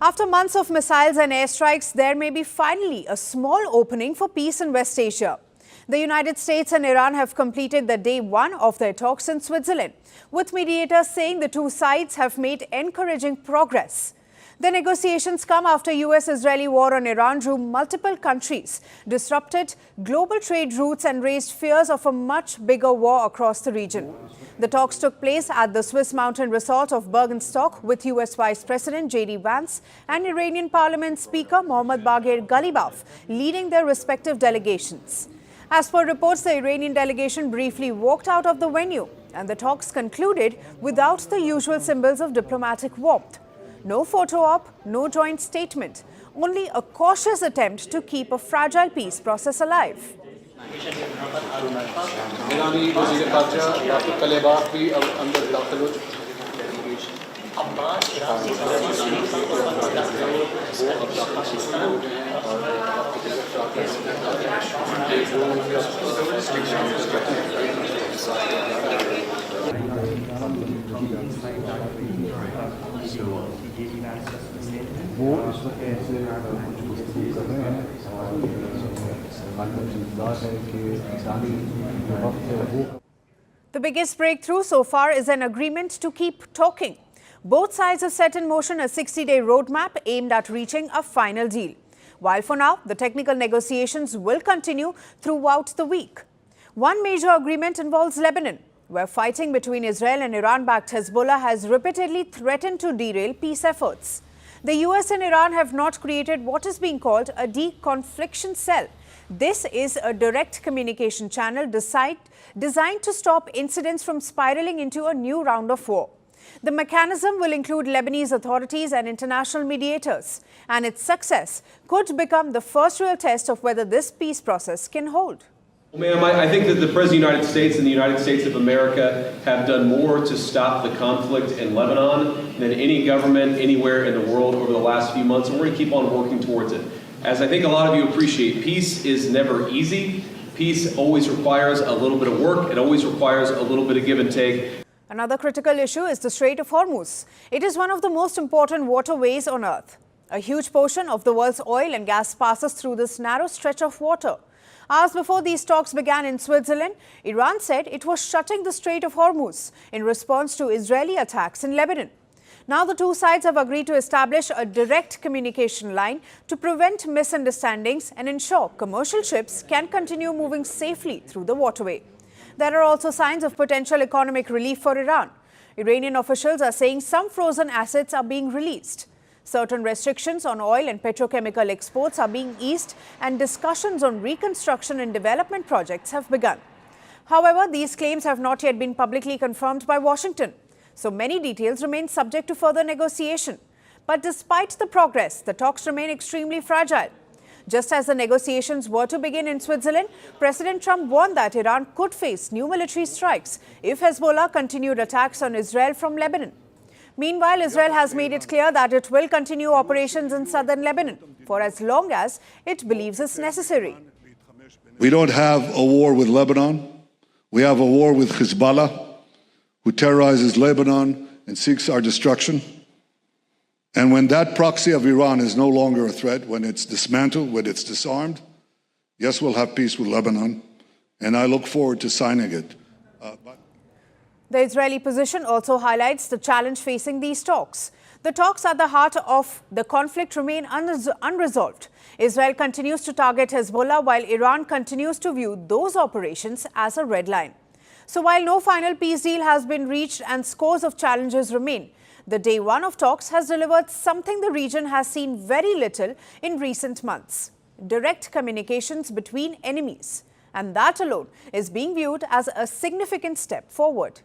After months of missiles and airstrikes, there may be finally a small opening for peace in West Asia. The United States and Iran have completed the day one of their talks in Switzerland, with mediators saying the two sides have made encouraging progress. The negotiations come after US-Israeli war on Iran drew multiple countries, disrupted global trade routes and raised fears of a much bigger war across the region. The talks took place at the Swiss mountain resort of Bergenstock with US Vice President J.D. Vance and Iranian Parliament Speaker Mohammad Baghir Ghalibaf leading their respective delegations. As per reports, the Iranian delegation briefly walked out of the venue and the talks concluded without the usual symbols of diplomatic warmth. No photo op, no joint statement, only a cautious attempt to keep a fragile peace process alive. The biggest breakthrough so far is an agreement to keep talking. Both sides have set in motion a 60-day roadmap aimed at reaching a final deal. While for now, the technical negotiations will continue throughout the week. One major agreement involves Lebanon, where fighting between Israel and Iran-backed Hezbollah has repeatedly threatened to derail peace efforts. The US and Iran have not created what is being called a de-confliction cell. This is a direct communication channel designed to stop incidents from spiraling into a new round of war. The mechanism will include Lebanese authorities and international mediators, and its success could become the first real test of whether this peace process can hold. Well, ma'am, I think that the President of the United States and the United States of America have done more to stop the conflict in Lebanon than any government anywhere in the world over the last few months, and we're going to keep on working towards it. As I think a lot of you appreciate, peace is never easy. Peace always requires a little bit of work. It always requires a little bit of give and take. Another critical issue is the Strait of Hormuz. It is one of the most important waterways on Earth. A huge portion of the world's oil and gas passes through this narrow stretch of water. Hours before these talks began in Switzerland, Iran said it was shutting the Strait of Hormuz in response to Israeli attacks in Lebanon. Now the two sides have agreed to establish a direct communication line to prevent misunderstandings and ensure commercial ships can continue moving safely through the waterway. There are also signs of potential economic relief for Iran. Iranian officials are saying some frozen assets are being released. Certain restrictions on oil and petrochemical exports are being eased, and discussions on reconstruction and development projects have begun. However, these claims have not yet been publicly confirmed by Washington, so many details remain subject to further negotiation. But despite the progress, the talks remain extremely fragile. Just as the negotiations were to begin in Switzerland, President Trump warned that Iran could face new military strikes if Hezbollah continued attacks on Israel from Lebanon. Meanwhile, Israel has made it clear that it will continue operations in southern Lebanon for as long as it believes it's necessary. We don't have a war with Lebanon. We have a war with Hezbollah, who terrorizes Lebanon and seeks our destruction. And when that proxy of Iran is no longer a threat, when it's dismantled, when it's disarmed, yes, we'll have peace with Lebanon, and I look forward to signing it. The Israeli position also highlights the challenge facing these talks. The talks at the heart of the conflict remain unresolved. Israel continues to target Hezbollah while Iran continues to view those operations as a red line. So while no final peace deal has been reached and scores of challenges remain, the day one of talks has delivered something the region has seen very little in recent months: direct communications between enemies. And that alone is being viewed as a significant step forward.